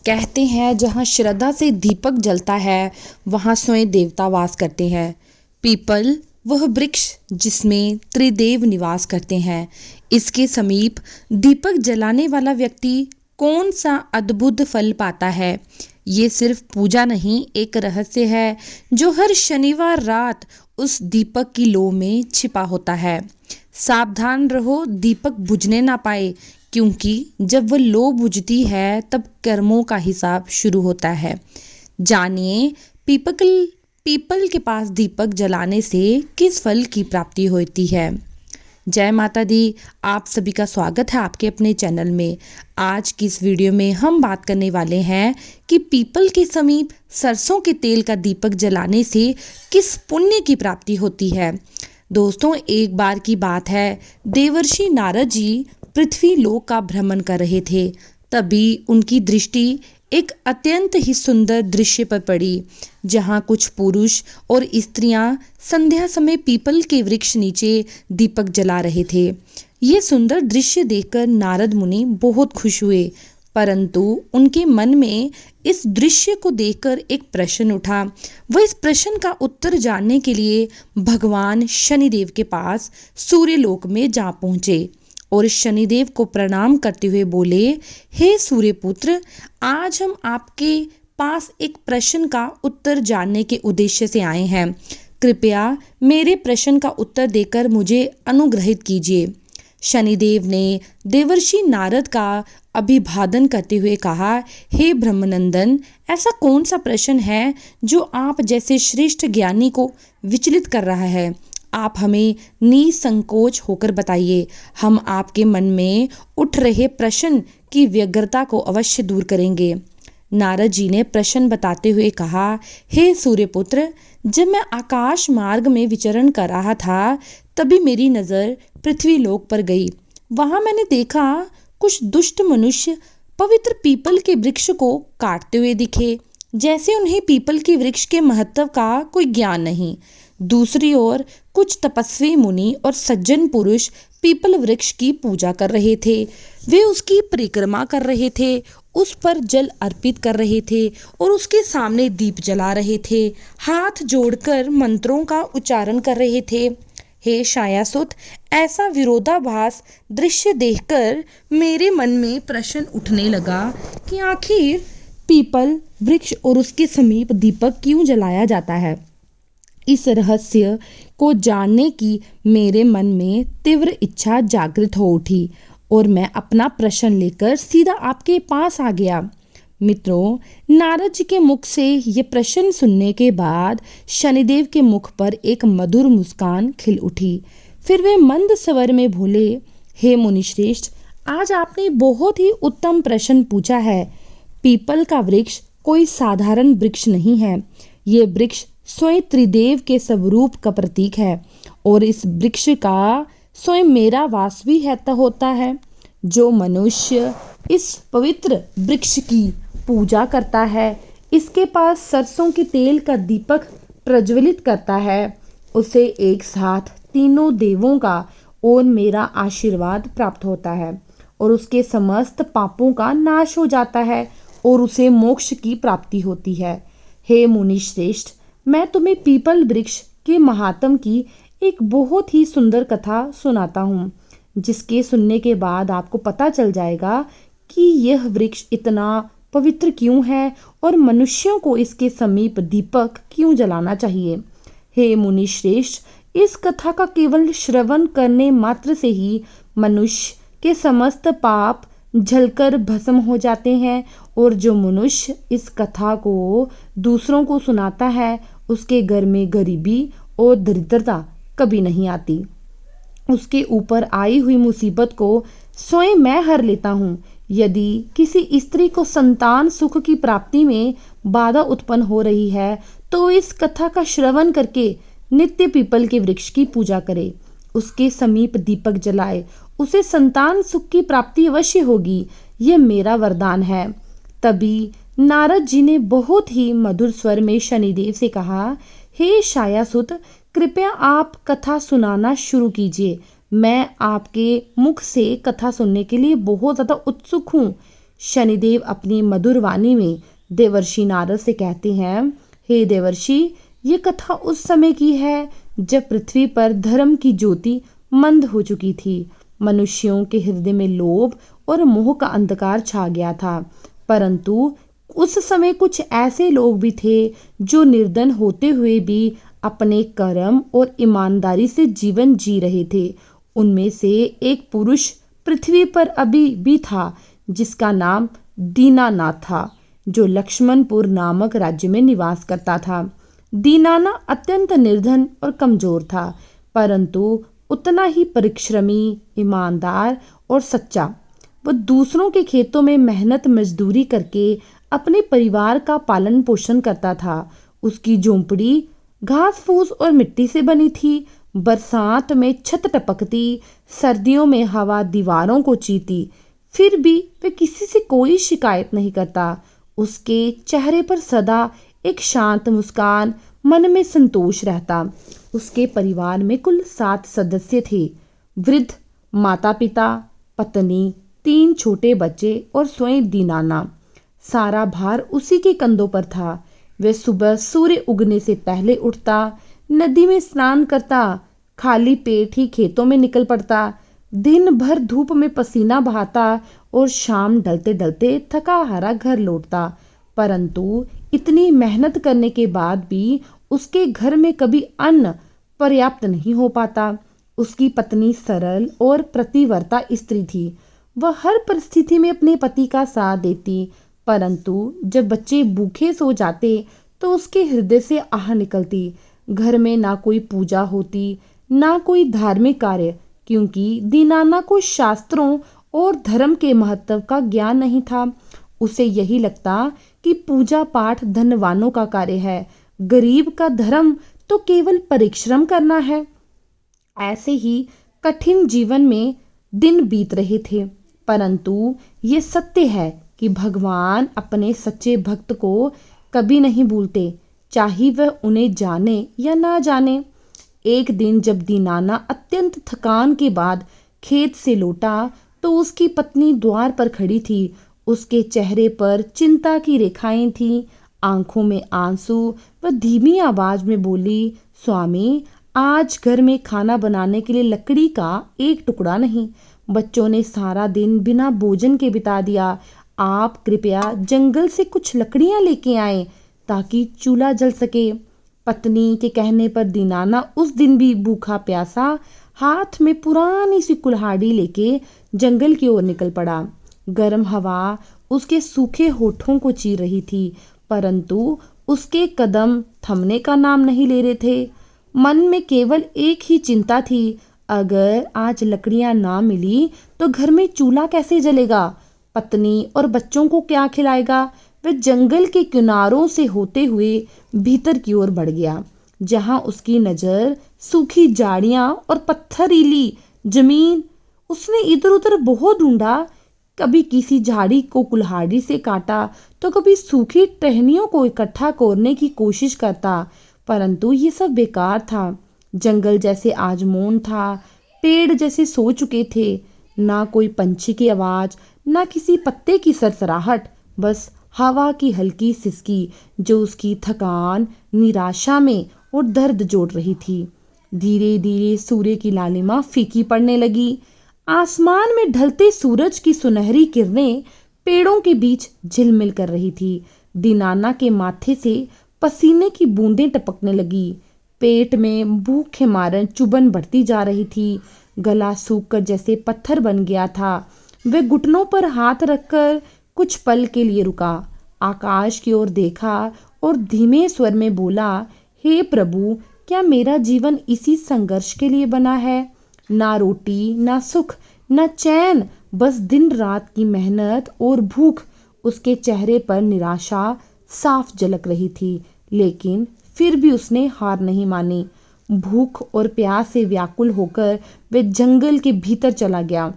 कहते हैं जहाँ श्रद्धा से दीपक जलता है वहाँ स्वयं देवता वास करते हैं। पीपल वह वृक्ष जिसमें त्रिदेव निवास करते हैं। इसके समीप दीपक जलाने वाला व्यक्ति कौन सा अद्भुत फल पाता है? ये सिर्फ पूजा नहीं, एक रहस्य है जो हर शनिवार रात उस दीपक की लौ में छिपा होता है। सावधान रहो, दीपक बुझने ना पाए, क्योंकि जब वह लौ बुझती है तब कर्मों का हिसाब शुरू होता है। जानिए पीपल के पास दीपक जलाने से किस फल की प्राप्ति होती है। जय माता दी, आप सभी का स्वागत है आपके अपने चैनल में। आज की इस वीडियो में हम बात करने वाले हैं कि पीपल के समीप सरसों के तेल का दीपक जलाने से किस पुण्य की प्राप्ति होती है। दोस्तों, एक बार की बात है, देवर्षि नारद जी पृथ्वी लोक का भ्रमण कर रहे थे। तभी उनकी दृष्टि एक अत्यंत ही सुंदर दृश्य पर पड़ी, जहाँ कुछ पुरुष और स्त्रियां संध्या समय पीपल के वृक्ष नीचे दीपक जला रहे थे। ये सुंदर दृश्य देखकर नारद मुनि बहुत खुश हुए, परंतु उनके मन में इस दृश्य को देखकर एक प्रश्न उठा। वह इस प्रश्न का उत्तर जानने के लिए भगवान शनिदेव के पास सूर्यलोक में जा पहुँचे और शनिदेव को प्रणाम करते हुए बोले, हे सूर्यपुत्र, आज हम आपके पास एक प्रश्न का उत्तर जानने के उद्देश्य से आए हैं। कृपया मेरे प्रश्न का उत्तर देकर मुझे अनुग्रहित कीजिए। शनिदेव ने देवर्षि नारद का अभिवादन करते हुए कहा, हे ब्रह्मनंदन, ऐसा कौन सा प्रश्न है जो आप जैसे श्रेष्ठ ज्ञानी को विचलित कर रहा है? आप हमें निसंकोच होकर बताइए। हम आपके मन में उठ रहे प्रश्न की व्यग्रता को अवश्य दूर करेंगे। नारद जी ने प्रश्न बताते हुए कहा, हे सूर्यपुत्र, जब मैं आकाश मार्ग में विचरण कर रहा था तभी मेरी नज़र पृथ्वी लोक पर गई। वहाँ मैंने देखा कुछ दुष्ट मनुष्य पवित्र पीपल के वृक्ष को काटते हुए दिखे, जैसे उन्हें पीपल के वृक्ष के महत्व का कोई ज्ञान नहीं। दूसरी ओर कुछ तपस्वी मुनि और सज्जन पुरुष पीपल वृक्ष की पूजा कर रहे थे। वे उसकी परिक्रमा कर रहे थे, उस पर जल अर्पित कर रहे थे और उसके सामने दीप जला रहे थे, हाथ जोड़कर मंत्रों का उच्चारण कर रहे थे। हे शायासुत, ऐसा विरोधाभास दृश्य देखकर मेरे मन में प्रश्न उठने लगा कि आखिर पीपल वृक्ष और उसके समीप दीपक क्यों जलाया जाता है। इस रहस्य को जानने की मेरे मन में तीव्र इच्छा जागृत हो उठी और मैं अपना प्रश्न लेकर सीधा आपके पास आ गया। मित्रों, नारद जी के मुख से ये प्रश्न सुनने के बाद शनिदेव के मुख पर एक मधुर मुस्कान खिल उठी। फिर वे मंद स्वर में बोले, हे मुनिश्रेष्ठ, आज आपने बहुत ही उत्तम प्रश्न पूछा है। पीपल का वृक्ष कोई साधारण वृक्ष नहीं है। ये वृक्ष स्वयं त्रिदेव के स्वरूप का प्रतीक है और इस वृक्ष का स्वयं मेरा वास भी होता है। जो मनुष्य इस पवित्र वृक्ष की पूजा करता है, इसके पास सरसों के तेल का दीपक प्रज्वलित करता है, उसे एक साथ तीनों देवों का और मेरा आशीर्वाद प्राप्त होता है और उसके समस्त पापों का नाश हो जाता है और उसे मोक्ष की प्राप्ति होती है। हे मुनिश्रेष्ठ, मैं तुम्हें पीपल वृक्ष के महात्म की एक बहुत ही सुंदर कथा सुनाता हूँ, जिसके सुनने के बाद आपको पता चल जाएगा कि यह वृक्ष इतना पवित्र क्यों है और मनुष्यों को इसके समीप दीपक क्यों जलाना चाहिए। हे मुनिश्रेष्ठ, इस कथा का केवल श्रवण करने मात्र से ही मनुष्य के समस्त पाप झलकर भस्म हो जाते हैं और जो मनुष्य इस कथा को दूसरों को सुनाता है, उसके घर में गरीबी और दरिद्रता कभी नहीं आती। उसके ऊपर आई हुई मुसीबत को स्वयं मैं हर लेता हूँ। यदि किसी स्त्री को संतान सुख की प्राप्ति में बाधा उत्पन्न हो रही है, तो इस कथा का श्रवण करके नित्य पीपल के वृक्ष की पूजा करे, उसके समीप दीपक जलाए, उसे संतान सुख की प्राप्ति अवश्य होगी। ये मेरा वरदान है। तभी नारद जी ने बहुत ही मधुर स्वर में शनिदेव से कहा, हे शायासुत, कृपया आप कथा सुनाना शुरू कीजिए। मैं आपके मुख से कथा सुनने के लिए बहुत ज़्यादा उत्सुक हूँ, शनिदेव अपनी मधुर वाणी में देवर्षि नारद से कहते हैं, हे देवर्षि, ये कथा उस समय की है जब पृथ्वी पर धर्म की ज्योति मंद हो चुकी थी। मनुष्यों के हृदय में लोभ और मोह का अंधकार छा गया था। परंतु उस समय कुछ ऐसे लोग भी थे जो निर्धन होते हुए भी अपने कर्म और ईमानदारी से जीवन जी रहे थे। उनमें से एक पुरुष पृथ्वी पर अभी भी था जिसका नाम दीनानाथ था, जो लक्ष्मणपुर नामक राज्य में निवास करता था। दीनाना अत्यंत निर्धन और कमजोर था, परंतु उतना ही परिश्रमी, ईमानदार और सच्चा। वह दूसरों के खेतों में मेहनत मजदूरी करके अपने परिवार का पालन पोषण करता था। उसकी झोंपड़ी घास फूस और मिट्टी से बनी थी। बरसात में छत टपकती, सर्दियों में हवा दीवारों को चीरती, फिर भी वह किसी से कोई शिकायत नहीं करता। उसके चेहरे पर सदा एक शांत मुस्कान, मन में संतोष रहता। उसके परिवार में कुल 7 सदस्य थे। वृद्ध माता पिता, पत्नी, 3 छोटे बच्चे और स्वयं दीनाना। सारा भार उसी के कंधों पर था। वह सुबह सूर्य उगने से पहले उठता, नदी में स्नान करता, खाली पेट ही खेतों में निकल पड़ता, दिन भर धूप में पसीना बहाता और शाम ढलते ढलते थका हारा घर लौटता। परंतु इतनी मेहनत करने के बाद भी उसके घर में कभी अन्न पर्याप्त नहीं हो पाता। उसकी पत्नी सरल और प्रतिव्रता स्त्री थी। वह हर परिस्थिति में अपने पति का साथ देती, परंतु जब बच्चे भूखे सो जाते तो उसके हृदय से आह निकलती। घर में ना कोई पूजा होती, ना कोई धार्मिक कार्य, क्योंकि दीनाना को शास्त्रों और धर्म के महत्व का ज्ञान नहीं था। उसे यही लगता कि पूजा पाठ धनवानों का कार्य है, गरीब का धर्म तो केवल परिश्रम करना है। ऐसे ही कठिन जीवन में दिन बीत रहे थे, परंतु ये सत्य है कि भगवान अपने सच्चे भक्त को कभी नहीं भूलते, चाहे वह उन्हें जाने या ना जाने। एक दिन जब दीनाना अत्यंत थकान के बाद खेत से लौटा तो उसकी पत्नी द्वार पर खड़ी थी। उसके चेहरे पर चिंता की रेखाएं थीं, आंखों में आंसू। वह धीमी आवाज में बोली, स्वामी, आज घर में खाना बनाने के लिए लकड़ी का एक टुकड़ा नहीं। बच्चों ने सारा दिन बिना भोजन के बिता दिया। आप कृपया जंगल से कुछ लकड़ियां लेके आए ताकि चूल्हा जल सके। पत्नी के कहने पर दीनाना उस दिन भी भूखा प्यासा हाथ में पुरानी सी कुल्हाड़ी लेके जंगल की ओर निकल पड़ा। गर्म हवा उसके सूखे होठों को चीर रही थी, परंतु उसके कदम थमने का नाम नहीं ले रहे थे। मन में केवल एक ही चिंता थी, अगर आज लकड़ियां ना मिली तो घर में चूल्हा कैसे जलेगा, पत्नी और बच्चों को क्या खिलाएगा। वह जंगल के किनारों से होते हुए भीतर की ओर बढ़ गया, जहां उसकी नजर सूखी झाड़ियां और पत्थरीली जमीन। उसने इधर उधर बहुत ढूंढा, कभी किसी झाड़ी को कुल्हाड़ी से काटा तो कभी सूखी टहनियों को इकट्ठा करने की कोशिश करता, परंतु ये सब बेकार था। जंगल जैसे आज मौन था, पेड़ जैसे सो चुके थे। ना कोई पंछी की आवाज, ना किसी पत्ते की सरसराहट, बस हवा की हल्की सिसकी जो उसकी थकान, निराशा में और दर्द जोड़ रही थी। धीरे धीरे सूर्य की लालिमा फीकी पड़ने लगी। आसमान में ढलते सूरज की सुनहरी किरणें पेड़ों के बीच झिलमिल कर रही थी। दीनाना के माथे से पसीने की बूंदें टपकने लगी। पेट में भूख के मारन चुभन बढ़ती जा रही थी। गला सूखकर जैसे पत्थर बन गया था। वह घुटनों पर हाथ रखकर कुछ पल के लिए रुका, आकाश की ओर देखा और धीमे स्वर में बोला, हे प्रभु, क्या मेरा जीवन इसी संघर्ष के लिए बना है? ना रोटी, ना सुख, ना चैन, बस दिन रात की मेहनत और भूख। उसके चेहरे पर निराशा साफ झलक रही थी, लेकिन फिर भी उसने हार नहीं मानी। भूख और प्यास से व्याकुल होकर वह जंगल के भीतर चला गया।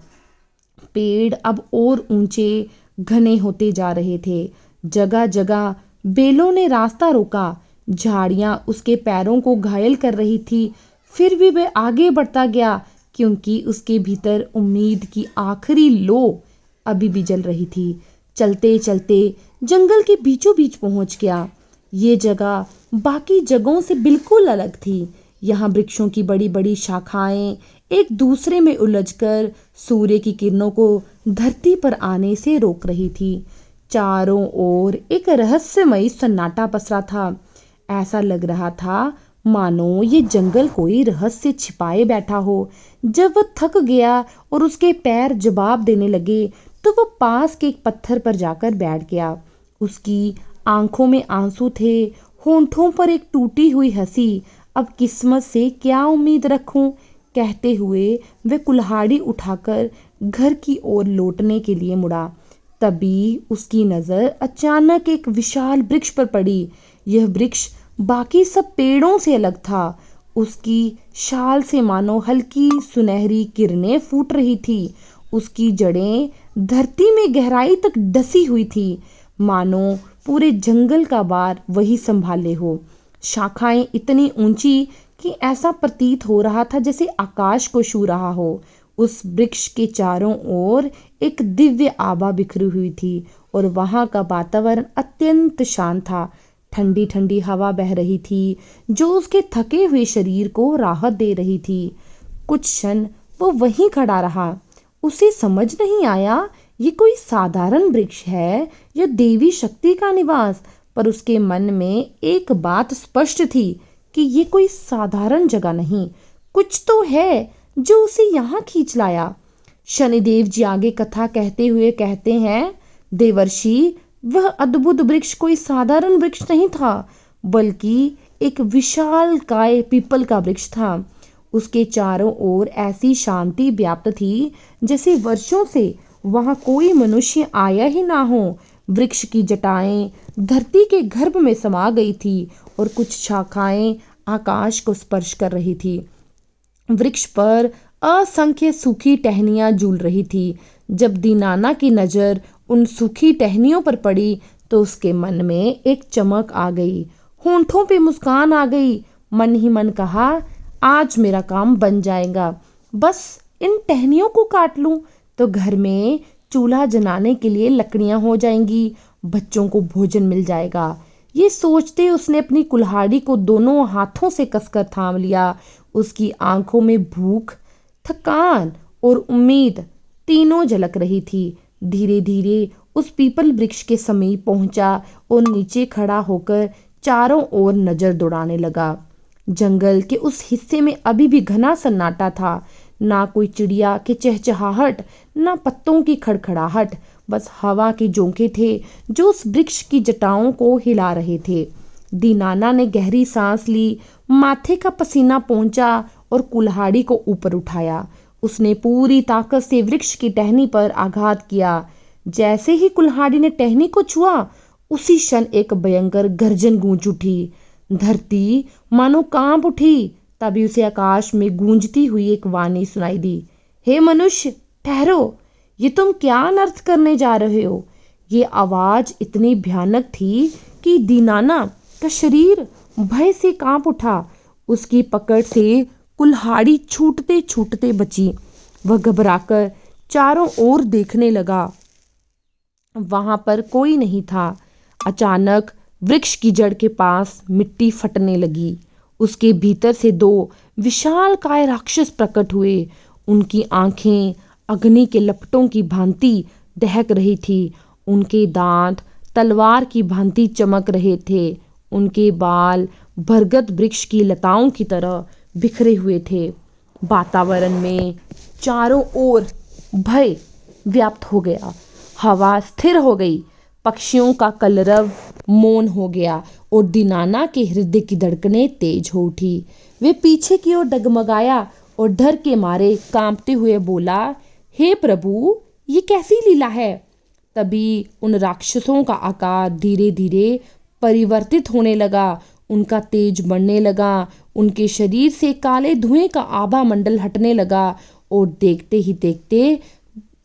पेड़ अब और ऊंचे घने होते जा रहे थे। जगह जगह बेलों ने रास्ता रोका। झाड़ियां उसके पैरों को घायल कर रही थी, फिर भी वह आगे बढ़ता गया, क्योंकि उसके भीतर उम्मीद की आखिरी लो अभी भी जल रही थी। चलते चलते जंगल के बीचों बीच पहुंच गया। ये जगह बाकी जगहों से बिल्कुल अलग थी। यहाँ वृक्षों की बड़ी बड़ी शाखाएं एक दूसरे में उलझकर सूर्य की किरणों को धरती पर आने से रोक रही थी। चारों ओर एक रहस्यमयी सन्नाटा पसरा था। ऐसा लग रहा था मानो ये जंगल कोई रहस्य छिपाए बैठा हो। जब वह थक गया और उसके पैर जवाब देने लगे तो वह पास के एक पत्थर पर जाकर बैठ गया। उसकी आंखों में आंसू थे, होंठों पर एक टूटी हुई हंसी। अब किस्मत से क्या उम्मीद रखूं, कहते हुए वह कुल्हाड़ी उठाकर घर की ओर लौटने के लिए मुड़ा। तभी उसकी नज़र अचानक एक विशाल वृक्ष पर पड़ी। यह वृक्ष बाकी सब पेड़ों से अलग था। उसकी शाल से मानो हल्की सुनहरी किरणें फूट रही थी। उसकी जड़ें धरती में गहराई तक डसी हुई थी, मानो पूरे जंगल का भार वही संभाले हो। शाखाएं इतनी ऊंची कि ऐसा प्रतीत हो रहा था जैसे आकाश को छू रहा हो। उस वृक्ष के चारों ओर एक दिव्य आभा बिखरी हुई थी और वहां का वातावरण अत्यंत शांत था। ठंडी ठंडी हवा बह रही थी जो उसके थके हुए शरीर को राहत दे रही थी। कुछ क्षण वो वहीं खड़ा रहा। उसे समझ नहीं आया ये कोई साधारण वृक्ष है या देवी शक्ति का निवास, पर उसके मन में एक बात स्पष्ट थी कि ये कोई साधारण जगह नहीं, कुछ तो है जो उसे यहाँ खींच लाया। शनिदेव जी आगे कथा कहते हुए कहते हैं, देवर्षि, वह अद्भुत वृक्ष कोई साधारण वृक्ष नहीं था, बल्कि एक विशाल काय पीपल का वृक्ष था। उसके चारों ओर ऐसी शांति व्याप्त थी जैसे वर्षों से वहां कोई मनुष्य आया ही ना हो। वृक्ष की जटाएं धरती के गर्भ में समा गई थी और कुछ शाखाएं आकाश को स्पर्श कर रही थी। वृक्ष पर असंख्य सूखी टहनियां झूल रही थी। जब दीनाना की नजर उन सूखी टहनियों पर पड़ी तो उसके मन में एक चमक आ गई, होंठों पे मुस्कान आ गई। मन ही मन कहा, आज मेरा काम बन जाएगा, बस इन टहनियों को काट लूं तो घर में चूल्हा जलाने के लिए लकड़ियां हो जाएंगी, बच्चों को भोजन मिल जाएगा। ये सोचते उसने अपनी कुल्हाड़ी को दोनों हाथों से कसकर थाम लिया। उसकी आंखों में भूख, थकान और उम्मीद तीनों झलक रही थी। धीरे धीरे उस पीपल वृक्ष के समीप पहुंचा और नीचे खड़ा होकर चारों ओर नजर दौड़ाने लगा। जंगल के उस हिस्से में अभी भी घना सन्नाटा था। ना कोई चिड़िया के चहचहाहट, ना पत्तों की खड़खड़ाहट, बस हवा के झोंके थे जो उस वृक्ष की जटाओं को हिला रहे थे। दीनाना ने गहरी सांस ली, माथे का पसीना पोंछा और कुल्हाड़ी को ऊपर उठाया। उसने पूरी ताकत से वृक्ष की टहनी पर आघात किया। जैसे ही कुल्हाड़ी ने टहनी को छुआ, उसी क्षण एक भयंकर गर्जन गूंज उठी। धरती मानो कांप उठी। तभी उसे आकाश में गूंजती हुई एक वाणी सुनाई दी, हे मनुष्य, ठहरो, ये तुम क्या अनर्थ करने जा रहे हो। ये आवाज इतनी भयानक थी कि दीनाना का शरीर भय से कांप उठा। उसकी पकड़ से कुल्हाड़ी छूटते छूटते बची। वह घबराकर चारों ओर देखने लगा, वहां पर कोई नहीं था। अचानक वृक्ष की जड़ के पास मिट्टी फटने लगी। उसके भीतर से दो विशालकाय राक्षस प्रकट हुए। उनकी आंखें अग्नि के लपटों की भांति दहक रही थी। उनके दांत तलवार की भांति चमक रहे थे। उनके बाल बरगद वृक्ष की लताओं की तरह बिखरे हुए थे। वातावरण में चारों ओर भय व्याप्त हो गया। हवा स्थिर हो गई, पक्षियों का कलरव मौन हो गया और दीनाना के हृदय की धड़कनें तेज हो उठी। वे पीछे की ओर डगमगाया और डर के मारे कांपते हुए बोला, हे प्रभु, ये कैसी लीला है। तभी उन राक्षसों का आकार धीरे धीरे परिवर्तित होने लगा। उनका तेज बढ़ने लगा। उनके शरीर से काले धुएं का आभा मंडल हटने लगा और देखते ही देखते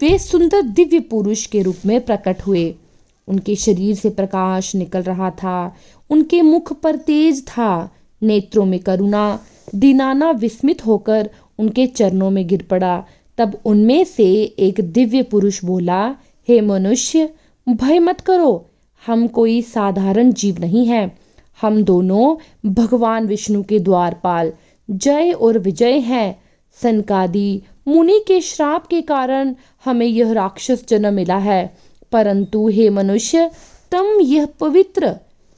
वे सुंदर दिव्य पुरुष के रूप में प्रकट हुए। उनके शरीर से प्रकाश निकल रहा था। उनके मुख पर तेज था, नेत्रों में करुणा। दीनाना विस्मित होकर उनके चरणों में गिर पड़ा। तब उनमें से एक दिव्य पुरुष बोला, हे मनुष्य, भय मत करो, हम कोई साधारण जीव नहीं हैं। हम दोनों भगवान विष्णु के द्वारपाल जय और विजय हैं। सनकादि मुनि के श्राप के कारण हमें यह राक्षस जन्म मिला है। परंतु हे मनुष्य, तुम यह पवित्र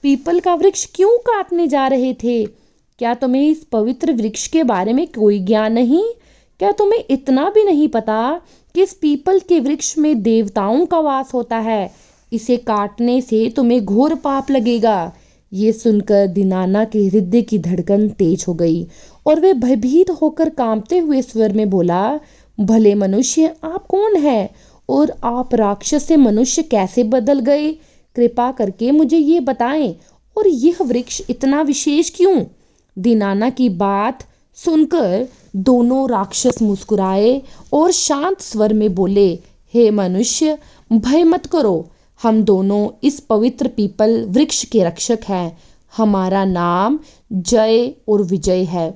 पीपल का वृक्ष क्यों काटने जा रहे थे? क्या तुम्हें इस पवित्र वृक्ष के बारे में कोई ज्ञान नहीं? क्या तुम्हें इतना भी नहीं पता कि इस पीपल के वृक्ष में देवताओं का वास होता है? इसे काटने से तुम्हें घोर पाप लगेगा। ये सुनकर दीनाना के हृदय की धड़कन तेज हो गई और वे भयभीत होकर कांपते हुए स्वर में बोला, भले मनुष्य, आप कौन हैं और आप राक्षस से मनुष्य कैसे बदल गए? कृपा करके मुझे ये बताएं, और यह वृक्ष इतना विशेष क्यों? दीनाना की बात सुनकर दोनों राक्षस मुस्कुराए और शांत स्वर में बोले, हे मनुष्य, भय मत करो, हम दोनों इस पवित्र पीपल वृक्ष के रक्षक हैं। हमारा नाम जय और विजय है।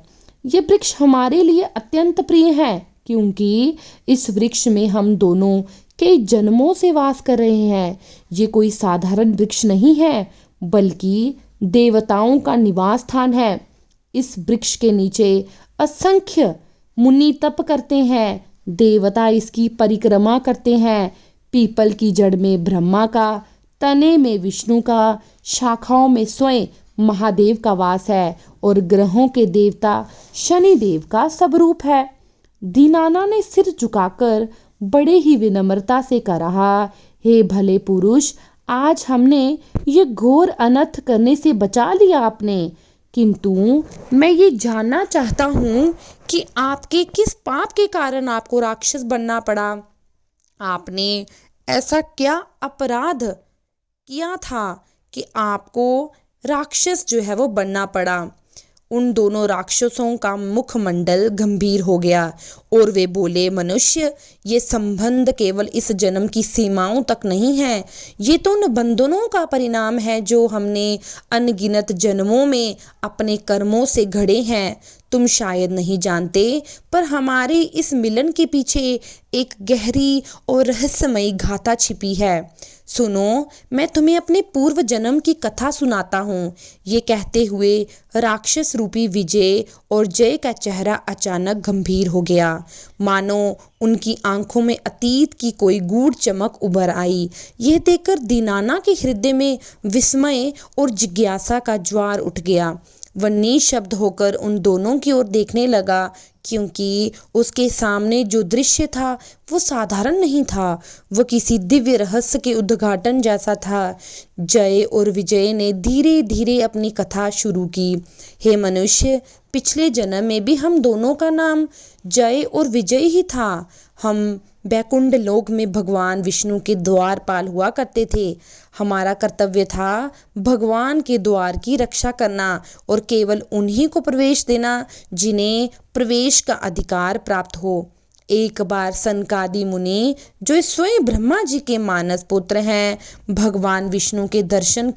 ये वृक्ष हमारे लिए अत्यंत प्रिय है, क्योंकि इस वृक्ष में हम दोनों कई जन्मों से वास कर रहे हैं। ये कोई साधारण वृक्ष नहीं है, बल्कि देवताओं का निवास स्थान है। इस वृक्ष के नीचे असंख्य मुनि तप करते हैं। देवता इसकी परिक्रमा करते हैं। पीपल की जड़ में ब्रह्मा का, तने में विष्णु का, शाखाओं में स्वयं महादेव का वास है और ग्रहों के देवता शनि देव का स्वरूप है। दीनाना ने सिर झुकाकर बड़े ही विनम्रता से कहा, हे भले पुरुष, आज हमने ये घोर अनर्थ करने से बचा लिया आपने, किंतु मैं ये जानना चाहता हूँ कि आपके किस पाप के कारण आपको राक्षस बनना पड़ा। आपने ऐसा क्या अपराध किया था कि आपको राक्षस जो है वो बनना पड़ा। उन दोनों राक्षसों का मुखमंडल गंभीर हो गया और वे बोले, मनुष्य, ये संबंध केवल इस जन्म की सीमाओं तक नहीं है। ये तो उन बंधनों का परिणाम है जो हमने अनगिनत जन्मों में अपने कर्मों से घड़े हैं। तुम शायद नहीं जानते, पर हमारे इस मिलन के पीछे एक गहरी और रहस्यमयी गाथा छिपी है। सुनो, मैं तुम्हें अपने पूर्व जन्म की कथा सुनाता हूँ। ये कहते हुए राक्षस रूपी विजय और जय का चेहरा अचानक गंभीर हो गया, मानो उनकी आंखों में अतीत की कोई गूढ़ चमक उभर आई। यह देखकर दीनाना के हृदय में विस्मय और जिज्ञासा का ज्वार उठ गया। वह निशब्द होकर उन दोनों की ओर देखने लगा, क्योंकि उसके सामने जो दृश्य था वो साधारण नहीं था, वो किसी दिव्य रहस्य के उद्घाटन जैसा था। जय और विजय ने धीरे धीरे अपनी कथा शुरू की। हे मनुष्य, पिछले जन्म में भी हम दोनों का नाम जय और विजय ही था। हम बैकुंठ लोक में भगवान विष्णु के द्वारपाल हुआ करते थे। हमारा कर्तव्य था भगवान के द्वार की रक्षा करना और केवल उन्हीं को प्रवेश देना जिन्हें प्रवेश का अधिकार प्राप्त हो। एक बार सनकादि मुनि, जो स्वयं ब्रह्मा जी के मानस पुत्र हैं, भगवान विष्णु के दर्शन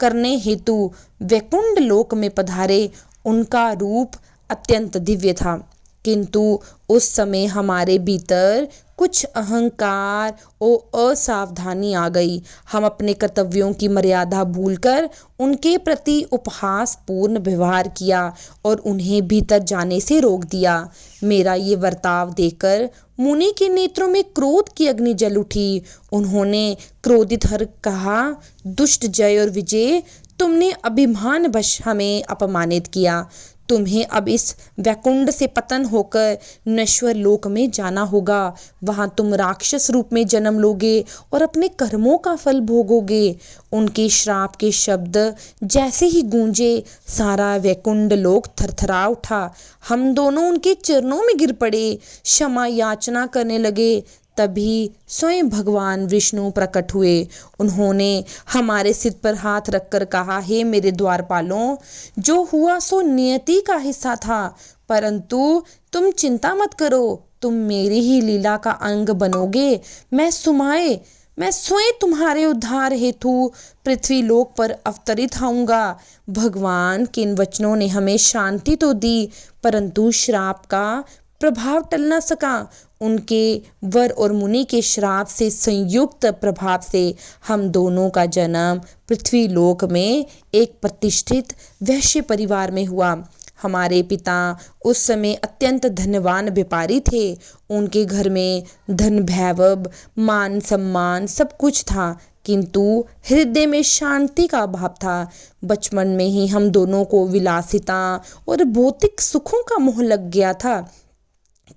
करने हेतु वैकुंठ लोक में पधारे। उनका रूप अत्यंत दिव्य था, किंतु उस समय हमारे भीतर कुछ अहंकार और असावधानी आ गई। हम अपने कर्तव्यों की मर्यादा भूलकर उनके प्रति उपहास पूर्ण व्यवहार किया और उन्हें भीतर जाने से रोक दिया। मेरा ये बर्ताव देखकर मुनि के नेत्रों में क्रोध की अग्नि जल उठी। उन्होंने क्रोधित हर कहा, दुष्ट जय और विजय, तुमने अभिमानवश हमें अपमानित किया। तुम्हें अब इस वैकुंठ से पतन होकर नश्वर लोक में जाना होगा। वहां तुम राक्षस रूप में जन्म लोगे और अपने कर्मों का फल भोगोगे। उनके श्राप के शब्द जैसे ही गूंजे, सारा वैकुंठ लोक थरथरा उठा। हम दोनों उनके चरणों में गिर पड़े, क्षमा याचना करने लगे। तभी स्वयं भगवान विष्णु प्रकट हुए। उन्होंने हमारे सिर पर हाथ रखकर कहा, हे मेरे द्वारपालों, जो हुआ सो नियति का हिस्सा था, परंतु तुम चिंता मत करो, तुम मेरी ही लीला का अंग बनोगे। मैं स्वयं तुम्हारे उद्धार हेतु पृथ्वी लोक पर अवतरित होऊंगा। भगवान के इन वचनों ने हमें शांति तो दी, परंतु श्राप का प्रभाव टल न सका। उनके वर और मुनि के श्राप से संयुक्त प्रभाव से हम दोनों का जन्म पृथ्वी लोक में एक प्रतिष्ठित वैश्य परिवार में हुआ। हमारे पिता उस समय अत्यंत धनवान व्यापारी थे। उनके घर में धन वैभव मान सम्मान सब कुछ था, किंतु हृदय में शांति का अभाव था। बचपन में ही हम दोनों को विलासिता और भौतिक सुखों का मोह लग गया था।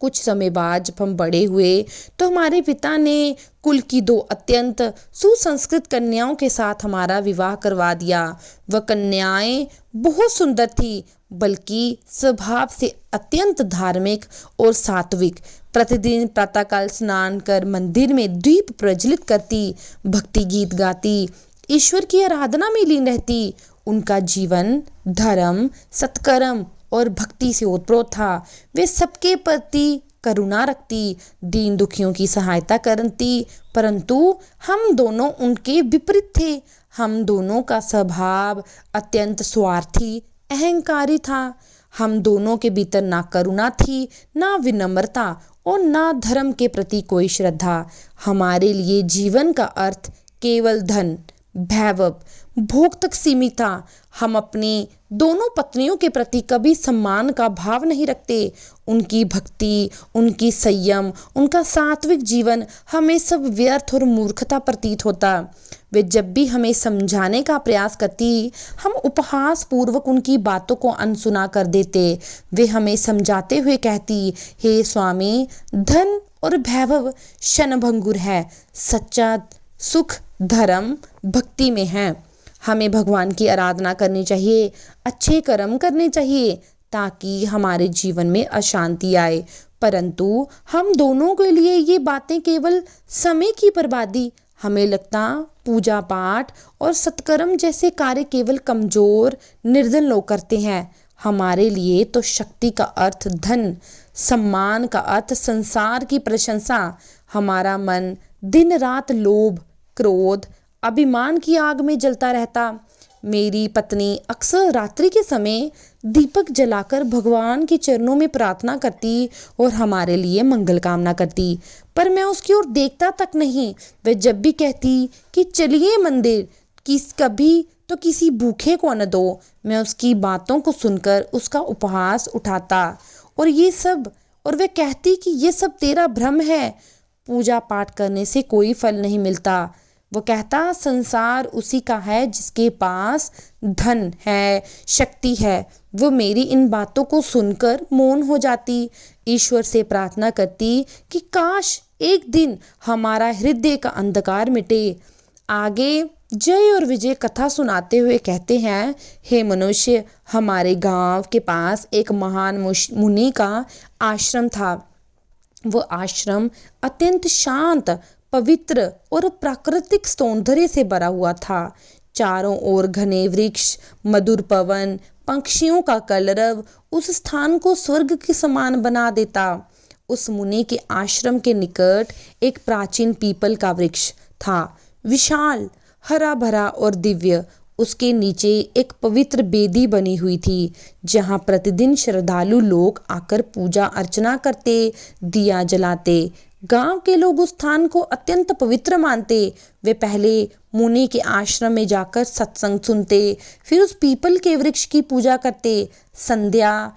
कुछ समय बाद जब हम बड़े हुए तो हमारे पिता ने कुल की 2 अत्यंत सुसंस्कृत कन्याओं के साथ हमारा विवाह करवा दिया। वह कन्याएं बहुत सुंदर थी, बल्कि स्वभाव से अत्यंत धार्मिक और सात्विक। प्रतिदिन प्रातःकाल स्नान कर मंदिर में दीप प्रज्वलित करती, भक्ति गीत गाती, ईश्वर की आराधना में लीन रहती। उनका जीवन धर्म, सत्कर्म और भक्ति से ओतप्रोत था। वे सबके प्रति करुणा रखती, दीन दुखियों की सहायता करती, परंतु हम दोनों उनके विपरीत थे। हम दोनों का स्वभाव अत्यंत स्वार्थी अहंकारी था। हम दोनों के भीतर ना करुणा थी, ना विनम्रता और ना धर्म के प्रति कोई श्रद्धा। हमारे लिए जीवन का अर्थ केवल धन, वैभव, भोग तक सीमित था। हम अपनी दोनों पत्नियों के प्रति कभी सम्मान का भाव नहीं रखते। उनकी भक्ति, उनकी संयम, उनका सात्विक जीवन हमें सब व्यर्थ और मूर्खता प्रतीत होता। वे जब भी हमें समझाने का प्रयास करती, हम उपहास पूर्वक उनकी बातों को अनसुना कर देते। वे हमें समझाते हुए कहती, हे स्वामी, धन और वैभव क्षणभंगुर है, सच्चा सुख धर्म भक्ति में है। हमें भगवान की आराधना करनी चाहिए, अच्छे कर्म करने चाहिए, ताकि हमारे जीवन में अशांति आए। परंतु हम दोनों के लिए ये बातें केवल समय की बर्बादी। हमें लगता पूजा पाठ और सत्कर्म जैसे कार्य केवल कमजोर निर्धन लोग करते हैं। हमारे लिए तो शक्ति का अर्थ धन, सम्मान का अर्थ संसार की प्रशंसा। हमारा मन दिन रात लोभ, क्रोध, अभिमान की आग में जलता रहता। मेरी पत्नी अक्सर रात्रि के समय दीपक जलाकर भगवान के चरणों में प्रार्थना करती और हमारे लिए मंगल कामना करती, पर मैं उसकी ओर देखता तक नहीं। वह जब भी कहती कि चलिए मंदिर, कभी तो किसी भूखे को न दो, मैं उसकी बातों को सुनकर उसका उपहास उठाता और वह कहती कि ये सब तेरा भ्रम है, पूजा पाठ करने से कोई फल नहीं मिलता। वो कहता संसार उसी का है जिसके पास धन है, शक्ति है। वो मेरी इन बातों को सुनकर मौन हो जाती, ईश्वर से प्रार्थना करती कि काश एक दिन हमारा हृदय का अंधकार मिटे। आगे जय और विजय कथा सुनाते हुए कहते हैं, हे मनुष्य, हमारे गांव के पास एक महान मुनि का आश्रम था। वो आश्रम अत्यंत शांत, पवित्र और प्राकृतिक सौंदर्य से भरा हुआ था। चारों ओर घने वृक्ष, मधुर पवन, पक्षियों का कलरव उस स्थान को स्वर्ग के समान बना देता। उस मुनि के आश्रम के निकट एक प्राचीन पीपल का वृक्ष था, विशाल, हरा भरा और दिव्य। उसके नीचे एक पवित्र बेदी बनी हुई थी, जहाँ प्रतिदिन श्रद्धालु लोग आकर पूजा अर्चना करते, दिया जलाते। गांव के लोग उस स्थान को अत्यंत पवित्र मानते। वे पहले मुनि के आश्रम में जाकर सत्संग सुनते, फिर उस पीपल के वृक्ष की पूजा करते। संध्या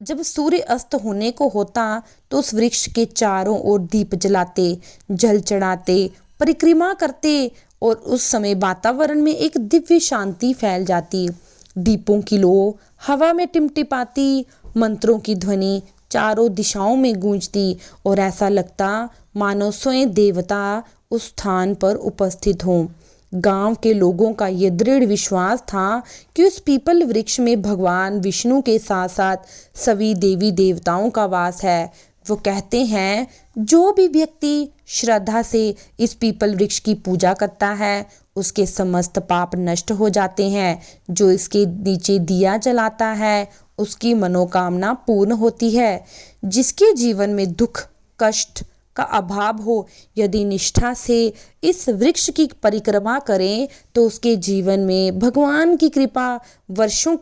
जब सूर्य अस्त होने को होता तो उस वृक्ष के चारों ओर दीप जलाते, जल चढ़ाते, परिक्रमा करते और उस समय वातावरण में एक दिव्य शांति फैल जाती। दीपों की लौ हवा में टिमटिमाती, मंत्रों की ध्वनि चारों दिशाओं में गूंजती और ऐसा लगता मानो स्वयं देवता उस स्थान पर उपस्थित हों। गांव के लोगों का यह दृढ़ विश्वास था कि उस पीपल वृक्ष में भगवान विष्णु के साथ साथ सभी देवी देवताओं का वास है। वो कहते हैं, जो भी व्यक्ति श्रद्धा से इस पीपल वृक्ष की पूजा करता है, उसके समस्त पाप नष्ट हो जाते हैं। जो इसके नीचे दिया जलाता है, उसकी मनोकामना पूर्ण होती है। जिसके जीवन में दुख, कष्ट का अभाव हो, यदि निष्ठा से इस वृक्ष की परिक्रमा करें तो उसके जीवन में भगवान की कृपा वर्षा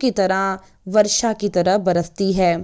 की तरह बरसती है।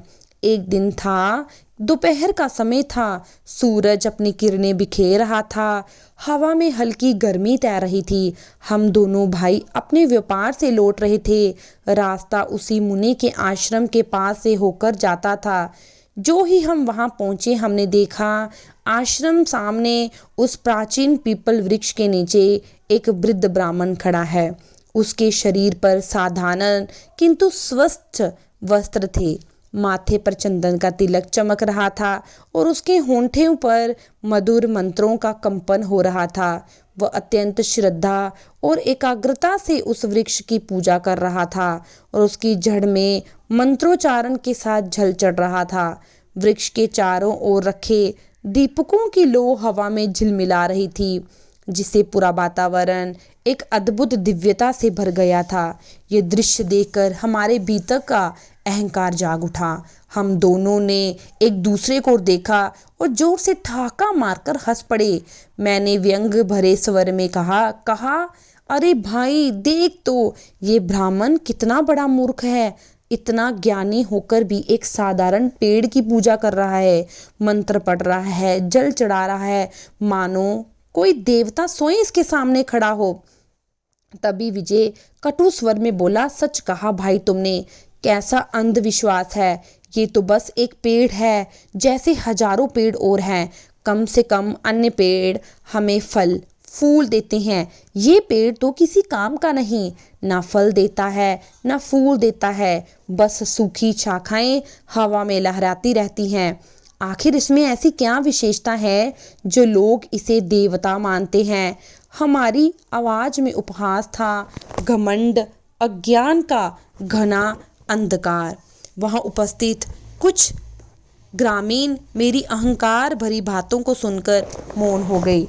एक दिन था दोपहर का समय था। सूरज अपनी किरणें बिखेर रहा था। हवा में हल्की गर्मी तैर रही थी। हम दोनों भाई अपने व्यापार से लौट रहे थे। रास्ता उसी मुनि के आश्रम के पास से होकर जाता था। जो ही हम वहां पहुंचे, हमने देखा आश्रम सामने उस प्राचीन पीपल वृक्ष के नीचे एक वृद्ध ब्राह्मण खड़ा है। उसके शरीर पर साधारण किंतु स्वस्थ वस्त्र थे। माथे पर चंदन का तिलक चमक रहा था और उसके होंठों पर मधुर मंत्रों का कंपन हो रहा था। वह अत्यंत श्रद्धा और एकाग्रता से उस वृक्ष की पूजा कर रहा था और उसकी जड़ में मंत्रोच्चारण के साथ जल चढ़ रहा था। वृक्ष के चारों ओर रखे दीपकों की लौ हवा में झिलमिला रही थी, जिससे पूरा वातावरण एक अद्भुत दिव्यता से भर गया था। ये दृश्य देखकर हमारे भीतर का अहंकार जाग उठा। हम दोनों ने एक दूसरे को देखा और जोर से ठहाका मारकर हंस पड़े। मैंने व्यंग भरे स्वर में कहा, अरे भाई देख तो, ये ब्राह्मण कितना बड़ा मूर्ख है। इतना ज्ञानी होकर भी एक साधारण पेड़ की पूजा कर रहा है, मंत्र पढ़ रहा है, जल चढ़ा रहा है, मानो कोई देवता स्वयं इसके सामने खड़ा हो। तभी विजय कटु स्वर में बोला, सच कहा भाई तुमने। कैसा अंधविश्वास है। ये तो बस एक पेड़ है, जैसे हजारों पेड़ और हैं। कम से कम अन्य पेड़ हमें फल फूल देते हैं। ये पेड़ तो किसी काम का नहीं, ना फल देता है ना फूल देता है, बस सूखी शाखाएं हवा में लहराती रहती हैं। आखिर इसमें ऐसी क्या विशेषता है जो लोग इसे देवता मानते हैं। हमारी आवाज में उपहास था, घमंड, अज्ञान का घना अंधकार। वहां उपस्थित कुछ ग्रामीण मेरी अहंकार भरी बातों को सुनकर मौन हो गए।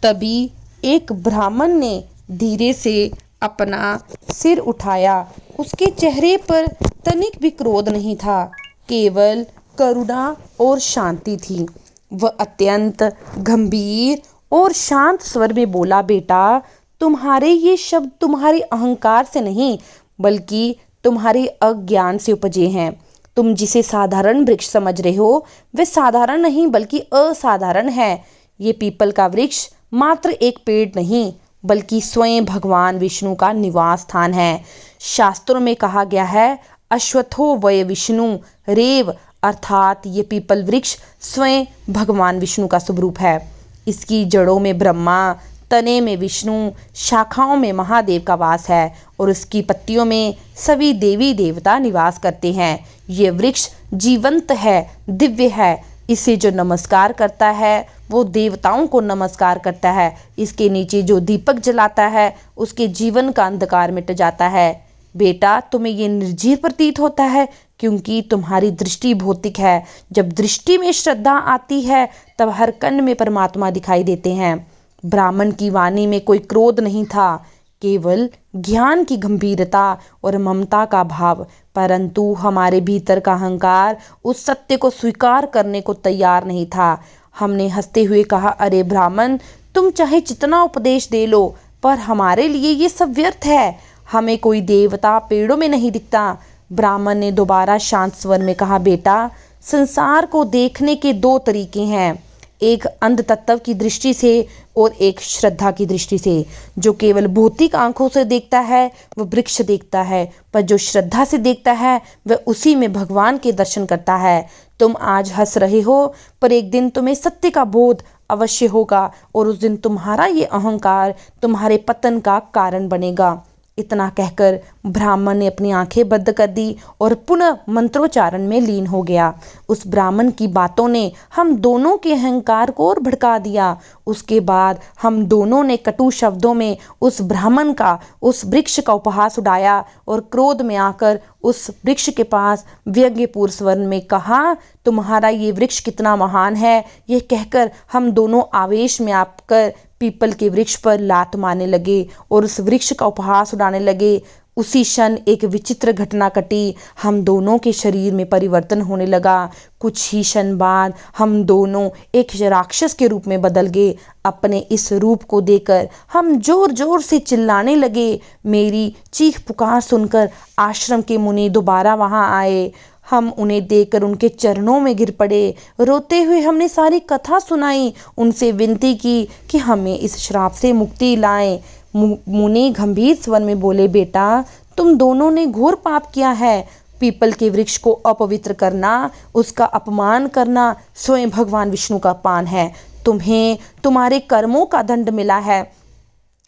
तभी एक ब्राह्मण ने धीरे से अपना सिर उठाया। उसके चेहरे पर तनिक भी क्रोध नहीं था, केवल करुणा और शांति थी। वह अत्यंत गंभीर और शांत स्वर में बोला, बेटा, तुम्हारे ये शब्द तुम्हारे अहंकार से नहीं बल्कि तुम्हारे अज्ञान से उपजे हैं। तुम जिसे साधारण वृक्ष समझ रहे हो वह साधारण नहीं बल्कि असाधारण है। ये पीपल का वृक्ष मात्र एक पेड़ नहीं बल्कि स्वयं भगवान विष्णु का निवास स्थान है। शास्त्रों में कहा गया है, अश्वत्थो वय विष्णु रेव, अर्थात ये पीपल वृक्ष स्वयं भगवान विष्णु का स्वरूप है। इसकी जड़ों में ब्रह्मा, तने में विष्णु, शाखाओं में महादेव का वास है और उसकी पत्तियों में सभी देवी देवता निवास करते हैं। ये वृक्ष जीवंत है, दिव्य है। इसे जो नमस्कार करता है वो देवताओं को नमस्कार करता है। इसके नीचे जो दीपक जलाता है उसके जीवन का अंधकार मिट जाता है। बेटा, तुम्हें ये निर्जीव प्रतीत होता है क्योंकि तुम्हारी दृष्टि भौतिक है। जब दृष्टि में श्रद्धा आती है तब हर कण में परमात्मा दिखाई देते हैं। ब्राह्मण की वाणी में कोई क्रोध नहीं था, केवल ज्ञान की गंभीरता और ममता का भाव। परंतु हमारे भीतर का अहंकार उस सत्य को स्वीकार करने को तैयार नहीं था। हमने हंसते हुए कहा, अरे ब्राह्मण, तुम चाहे जितना उपदेश दे लो पर हमारे लिए ये सब व्यर्थ है। हमें कोई देवता पेड़ों में नहीं दिखता। ब्राह्मण ने दोबारा शांत स्वर में कहा, बेटा, संसार को देखने के दो तरीके हैं, एक अंध तत्व की दृष्टि से और एक श्रद्धा की दृष्टि से। जो केवल भौतिक आंखों से देखता है वह वृक्ष देखता है, पर जो श्रद्धा से देखता है वह उसी में भगवान के दर्शन करता है। तुम आज हंस रहे हो पर एक दिन तुम्हें सत्य का बोध अवश्य होगा और उस दिन तुम्हारा ये अहंकार तुम्हारे पतन का कारण बनेगा। इतना कहकर ब्राह्मण ने अपनी आंखें बंद कर दी और पुनः मंत्रोच्चारण में लीन हो गया। उस ब्राह्मण की बातों ने हम दोनों के अहंकार को और भड़का दिया। उसके बाद हम दोनों ने कटु शब्दों में उस ब्राह्मण का, उस वृक्ष का उपहास उड़ाया और क्रोध में आकर उस वृक्ष के पास व्यंग्यपूर्ण स्वर में कहा, तुम्हारा ये वृक्ष कितना महान है। यह कहकर हम दोनों आवेश में आकर पीपल के वृक्ष पर लात मारने लगे और उस वृक्ष का उपहास उड़ाने लगे। उसी क्षण एक विचित्र घटना घटी, हम दोनों के शरीर में परिवर्तन होने लगा। कुछ ही क्षण बाद हम दोनों एक राक्षस के रूप में बदल गए। अपने इस रूप को देखकर हम जोर जोर से चिल्लाने लगे। मेरी चीख पुकार सुनकर आश्रम के मुनि दोबारा वहां आए। हम उन्हें देखकर उनके चरणों में गिर पड़े। रोते हुए हमने सारी कथा सुनाई, उनसे विनती की कि हमें इस श्राप से मुक्ति लाएं। मुनि गंभीर स्वर में बोले, बेटा, तुम दोनों ने घोर पाप किया है। पीपल के वृक्ष को अपवित्र करना, उसका अपमान करना स्वयं भगवान विष्णु का पान है। तुम्हें तुम्हारे कर्मों का दंड मिला है।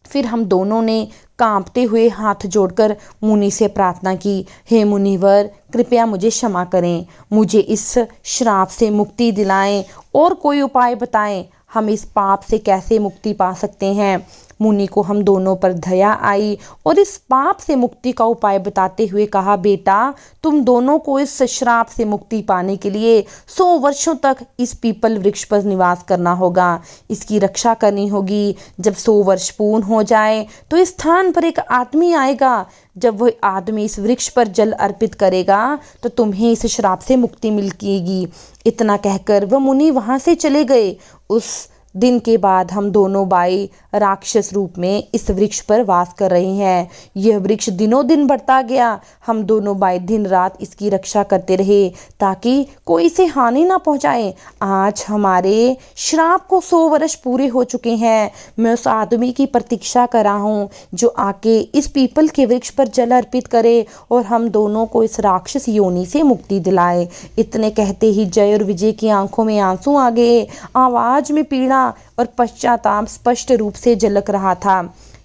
फिर हम दोनों ने कांपते हुए हाथ जोड़कर मुनि से प्रार्थना की, हे मुनिवर, कृपया मुझे क्षमा करें, मुझे इस श्राप से मुक्ति दिलाएं और कोई उपाय बताएं। हम इस पाप से कैसे मुक्ति पा सकते हैं। मुनि को हम दोनों पर दया आई और इस पाप से मुक्ति का उपाय बताते हुए कहा, बेटा, तुम दोनों को इस श्राप से मुक्ति पाने के लिए 100 वर्षों तक इस पीपल वृक्ष पर निवास करना होगा, इसकी रक्षा करनी होगी। जब 100 वर्ष पूर्ण हो जाए तो इस स्थान पर एक आदमी आएगा। जब वह आदमी इस वृक्ष पर जल अर्पित करेगा तो तुम्हें इस श्राप से मुक्ति मिलेगी। इतना कहकर वह मुनि वहां से चले गए। उस दिन के बाद हम दोनों भाई राक्षस रूप में इस वृक्ष पर वास कर रहे हैं। यह वृक्ष दिनों दिन बढ़ता गया। हम दोनों भाई दिन रात इसकी रक्षा करते रहे ताकि कोई इसे हानि ना पहुंचाए। आज हमारे श्राप को 100 वर्ष पूरे हो चुके हैं। मैं उस आदमी की प्रतीक्षा कर रहा हूँ जो आके इस पीपल के वृक्ष पर जल अर्पित करे और हम दोनों को इस राक्षस योनि से मुक्ति दिलाए। इतने कहते ही जय और विजय की आंखों में आंसू आ गए। आवाज में पीड़ा और पश्चाताप स्पष्ट रूप से झलक रहा था।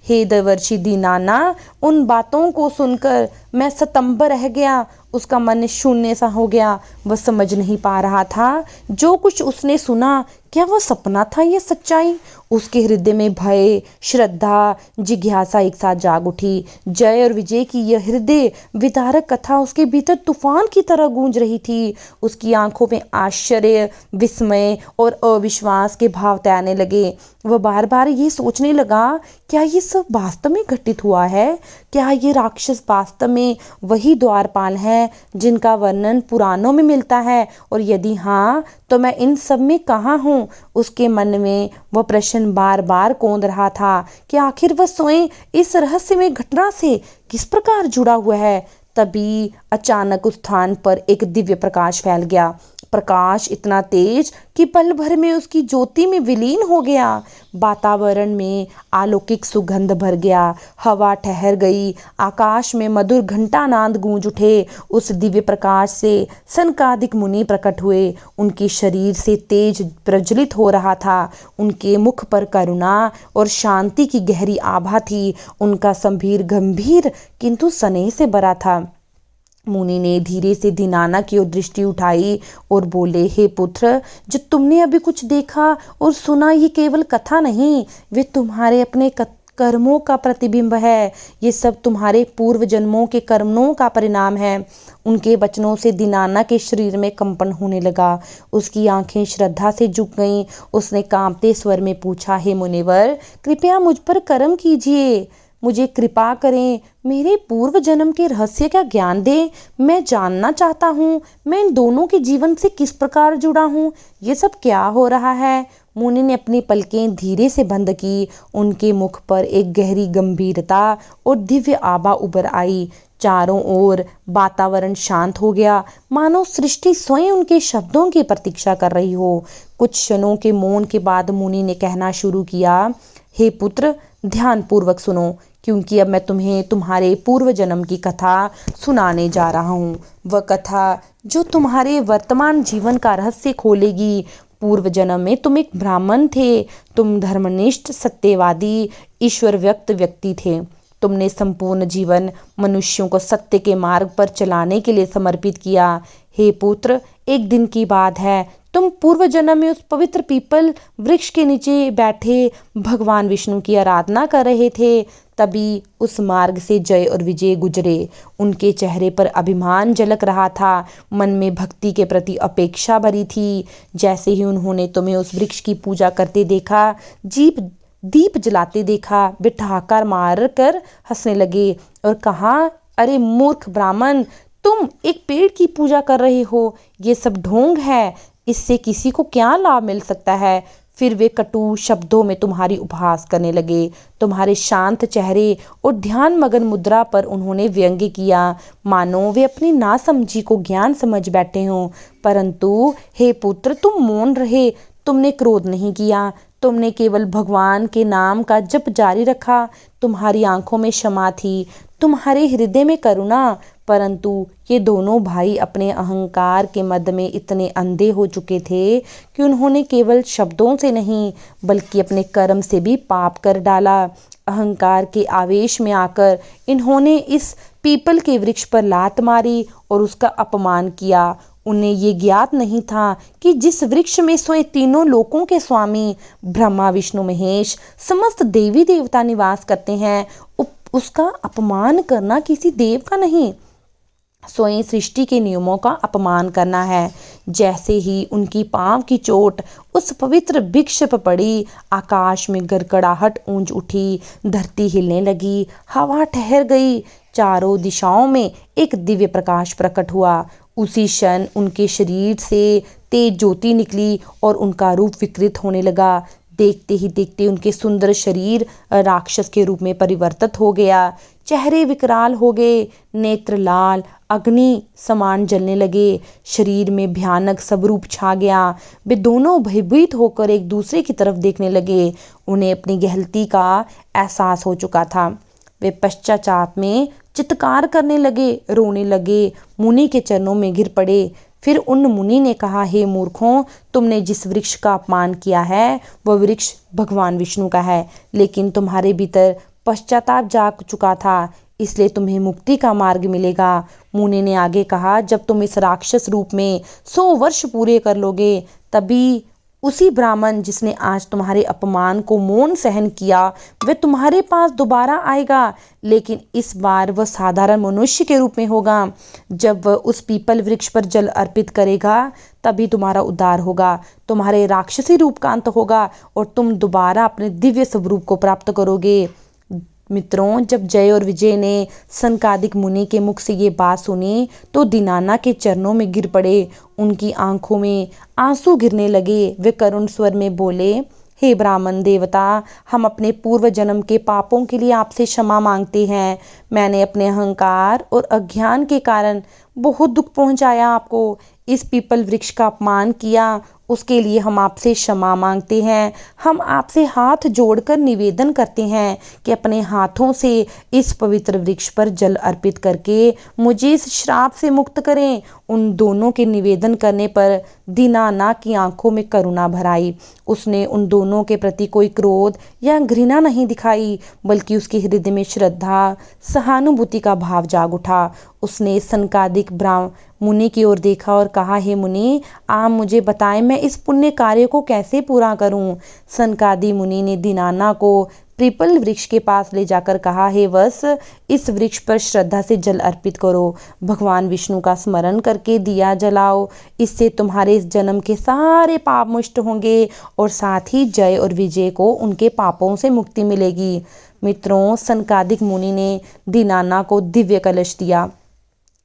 हे देवर्षि दीनाना, उन बातों को सुनकर मैं स्तंभ रह गया। उसका मन शून्य सा हो गया। वह समझ नहीं पा रहा था जो कुछ उसने सुना क्या वह सपना था या सच्चाई। उसके हृदय में भय, श्रद्धा, जिज्ञासा एक साथ जाग उठी। जय और विजय की यह हृदय विदारक कथा उसके भीतर तूफान की तरह गूंज रही थी। उसकी आंखों में आश्चर्य, विस्मय और अविश्वास के भाव तैरने लगे। वह बार बार ये सोचने लगा, क्या ये सब वास्तव में घटित हुआ है? क्या ये राक्षस वास्तव में वही द्वारपाल हैं जिनका वर्णन पुराणों में मिलता है? और यदि हाँ, तो मैं इन सब में कहाँ हूँ? उसके मन में वह प्रश्न बार बार कौंध रहा था कि आखिर वह स्वयं इस रहस्यमय घटना से किस प्रकार जुड़ा हुआ है। तभी अचानक उस स्थान पर एक दिव्य प्रकाश फैल गया। प्रकाश इतना तेज कि पल भर में उसकी ज्योति में विलीन हो गया। वातावरण में अलौकिक सुगंध भर गया। हवा ठहर गई। आकाश में मधुर घंटानाद गूंज उठे। उस दिव्य प्रकाश से सनकादिक मुनि प्रकट हुए। उनके शरीर से तेज प्रज्वलित हो रहा था। उनके मुख पर करुणा और शांति की गहरी आभा थी। उनका गंभीर गंभीर किंतु स्नेह से भरा था। मुनि ने धीरे से दीनाना की ओर दृष्टि उठाई और बोले, हे पुत्र, जो तुमने अभी कुछ देखा और सुना ये केवल कथा नहीं, वे तुम्हारे अपने कर्मों का प्रतिबिंब है। ये सब तुम्हारे पूर्व जन्मों के कर्मों का परिणाम है। उनके वचनों से दीनाना के शरीर में कंपन होने लगा। उसकी आंखें श्रद्धा से झुक गईं। उसने कांपते स्वर में पूछा, हे मुनिवर, कृपया मुझ पर कर्म कीजिए, मुझे कृपा करें, मेरे पूर्व जन्म के रहस्य का ज्ञान दें। मैं जानना चाहता हूँ मैं इन दोनों के जीवन से किस प्रकार जुड़ा हूँ। ये सब क्या हो रहा है? मुनि ने अपनी पलकें धीरे से बंद की। उनके मुख पर एक गहरी गंभीरता और दिव्य आभा उभर आई। चारों ओर वातावरण शांत हो गया, मानो सृष्टि स्वयं उनके शब्दों की प्रतीक्षा कर रही हो। कुछ क्षणों के मौन के बाद मुनि ने कहना शुरू किया, हे पुत्र, ध्यान पूर्वक सुनो, क्योंकि अब मैं तुम्हें तुम्हारे पूर्व जन्म की कथा सुनाने जा रहा हूँ। वह कथा जो तुम्हारे वर्तमान जीवन का रहस्य खोलेगी। पूर्व जन्म में तुम एक ब्राह्मण थे। तुम धर्मनिष्ठ, सत्यवादी, ईश्वर व्यक्ति थे। तुमने संपूर्ण जीवन मनुष्यों को सत्य के मार्ग पर चलाने के लिए समर्पित किया। हे पुत्र, एक दिन की बात है, तुम पूर्व जन्म में उस पवित्र पीपल वृक्ष के नीचे बैठे भगवान विष्णु की आराधना कर रहे थे। तभी उस मार्ग से जय और विजय गुजरे। उनके चेहरे पर अभिमान झलक रहा था। मन में भक्ति के प्रति अपेक्षा भरी थी। जैसे ही उन्होंने तुम्हें उस वृक्ष की पूजा करते देखा, दीप जलाते देखा, वे ठहाकर मार कर हंसने लगे और कहा, अरे मूर्ख ब्राह्मण, तुम एक पेड़ की पूजा कर रहे हो। ये सब ढोंग है। इससे किसी को क्या लाभ मिल सकता है? फिर वे कटु शब्दों में तुम्हारी उपहास करने लगे। तुम्हारे शांत चेहरे और ध्यान मगन मुद्रा पर उन्होंने व्यंग्य किया, मानो वे अपनी नासमझी को ज्ञान समझ बैठे हों। परंतु हे पुत्र, तुम मौन रहे। तुमने क्रोध नहीं किया, तुमने केवल भगवान के नाम का जप जारी रखा। तुम्हारी आंखों में क्षमा थी, तुम्हारे हृदय में करुणा। परंतु ये दोनों भाई अपने अहंकार के मद में इतने अंधे हो चुके थे कि उन्होंने केवल शब्दों से नहीं बल्कि अपने कर्म से भी पाप कर डाला। अहंकार के आवेश में आकर इन्होंने इस पीपल के वृक्ष पर लात मारी और उसका अपमान किया। उन्हें ये ज्ञात नहीं था कि जिस वृक्ष में सोए तीनों लोकों के स्वामी ब्रह्मा विष्णु महेश समस्त देवी देवता निवास करते हैं, उसका अपमान करना किसी देव का नहीं, स्वयं सृष्टि के नियमों का अपमान करना है। जैसे ही उनकी पांव की चोट उस पवित्र वृक्ष पर पड़ी, आकाश में गड़गड़ाहट गूंज उठी, धरती हिलने लगी, हवा ठहर गई, चारों दिशाओं में एक दिव्य प्रकाश प्रकट हुआ। उसी क्षण उनके शरीर से तेज ज्योति निकली और उनका रूप विकृत होने लगा। देखते ही देखते उनके सुंदर शरीर राक्षस के रूप में परिवर्तित हो गया। चेहरे विकराल हो गए, नेत्र लाल अग्नि समान जलने लगे, शरीर में भयानक स्वरूप छा गया। वे दोनों भयभीत होकर एक दूसरे की तरफ देखने लगे। उन्हें अपनी गलती का एहसास हो चुका था। वे पश्चाताप में चित्कार करने लगे, रोने लगे, मुनि के चरणों में गिर पड़े। फिर उन मुनि ने कहा, हे मूर्खों, तुमने जिस वृक्ष का अपमान किया है वह वृक्ष भगवान विष्णु का है, लेकिन तुम्हारे भीतर पश्चाताप जाग चुका था, इसलिए तुम्हें मुक्ति का मार्ग मिलेगा। मुनि ने आगे कहा, जब तुम इस राक्षस रूप में 100 वर्ष पूरे कर लोगे, तभी उसी ब्राह्मण जिसने आज तुम्हारे अपमान को मौन सहन किया वह तुम्हारे पास दोबारा आएगा, लेकिन इस बार वह साधारण मनुष्य के रूप में होगा। जब वह उस पीपल वृक्ष पर जल अर्पित करेगा तभी तुम्हारा उद्धार होगा, तुम्हारे राक्षसी रूप का अंत होगा और तुम दोबारा अपने दिव्य स्वरूप को प्राप्त करोगे। मित्रों, जब जय और विजय ने सनकादिक मुनि के मुख से ये बात सुनी तो दीनाना के चरणों में गिर पड़े। उनकी आंखों में आंसू गिरने लगे। वे करुण स्वर में बोले, हे ब्राह्मण देवता, हम अपने पूर्व जन्म के पापों के लिए आपसे क्षमा मांगते हैं। मैंने अपने अहंकार और अज्ञान के कारण बहुत दुख पहुंचाया आपको, इस पीपल वृक्ष का अपमान किया, उसके लिए हम आपसे क्षमा मांगते हैं। हम आपसे हाथ जोड़कर निवेदन करते हैं कि अपने हाथों से इस पवित्र वृक्ष पर जल अर्पित करके मुझे इस श्राप से मुक्त करें। उन दोनों के निवेदन करने पर दीनाना की आंखों में करुणा भर आई। उसने उन दोनों के प्रति कोई क्रोध या घृणा नहीं दिखाई, बल्कि उसके हृदय में श्रद्धा, सहानुभूति का भाव जाग उठा। उसने सनकादिक ब्राह्मण मुनि की ओर देखा और कहा, हे मुनि, आप मुझे बताएं मैं इस पुण्य कार्य को कैसे पूरा करूं। सनकादि मुनि ने दीनाना को पीपल वृक्ष के पास ले जाकर कहा, हे वत्स, इस वृक्ष पर श्रद्धा से जल अर्पित करो, भगवान विष्णु का स्मरण करके दिया जलाओ, इससे तुम्हारे इस जन्म के सारे पाप मुष्ट होंगे और साथ ही जय और विजय को उनके पापों से मुक्ति मिलेगी। मित्रों, सनकादिक मुनि ने दीनाना को दिव्य कलश दिया।